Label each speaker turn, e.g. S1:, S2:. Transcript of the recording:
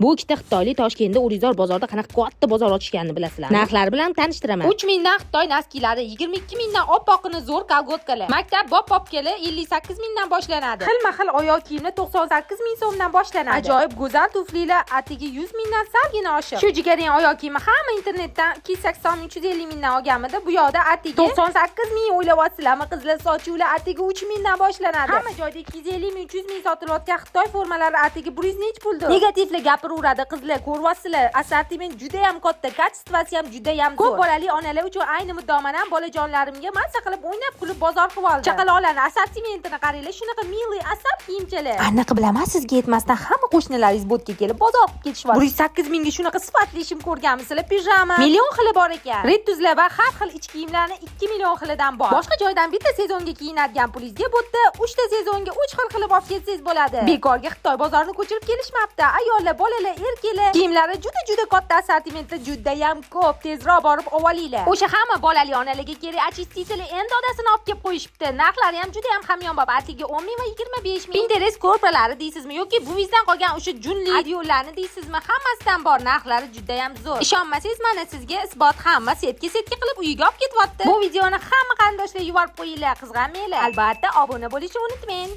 S1: Bu ikkita xitoylik Toshkentda Urizor bozorida qanaqa katta bozor ochganini bilasizlar. Narxlari bilan tanishtiraman.
S2: 3 mingdan Xitoy noskilari, 22 mingdan oppoqini zo'r kolgotkalar. Maktab bop-popkali 58 mingdan boshlanadi. Xilma-xil oyoq kiyimlar 98 ming so'mdan boshlanadi. Ajoyib go'zal tuflilar atigi 100 mingdan salgina oshiq. Shu jigaring oyoq kiyimi hamma internetdan 280 350 mingdan olganmidi. Bu yoqda atigi 98 ming o'ylayapsizlarmi qizlar? Sochuvlar atigi 3 mingdan boshlanadi. Hamma joyda 250 ming 300 ming sotilayotgan Xitoy formalari atigi 100 nech puldir. Negativli gapiraveradi qizlar, ko'ryapsizlar. Assortiment juda ham katta, kачествоsi ham juda ham zo'r. Ko'p bolali onalar uchun ayni muddoman ham bolajonlarimga mazza qilib o'ynab kulib bozor qilib oldi. Chaqaloqlarning assortimentini qaranglar, shunaqa milliy asab kiyimchalar. Anaqa bilaman, sizga yetmasdan hamma qo'shnilaringiz bo'tga kelib bozor qilib ketishyapti. 108 mingga shunaqa sifatli shim ko'rganmisizlar? Pijama million xili bor ekan. Red tuzlar va har xil ichki kiyimlarni 2 million xilidan bor. Boshqa joydan bitta sezonga kiyinadigan pulingizga bo'tda 3 ta sezonga 3 xil qilib olib ketsangiz bo'ladi. Bekorga Xitoy bozorini ko'chirib kelishmabdi. Ayollar, bolalar, erkaklar kiyimlari juda katta assortimentda juda ham ko'p. Tezroq borib olinglar. O'sha hamma bolali onalarga kerak achistитель endi odasini olib kelib qo'yishibdi. Narxlari ham juda ham hamyonbop. Atigi 10 ming va 25 ming. Pinterest ko'rpalari deysizmi yoki buvingizdan qolgan o'sha junli adyollarni deysizmi? Hammasidan bor. Narxlari juda ham zo'r. Ishonmasangiz, mana sizga isbot. Hamma setga qilib uyiga olib ketyapti. Bu videoni hamma qarindoshlar yuborib qo'yinglar, qizg'anmanglar. Albatta obuna bo'lishni unutmang.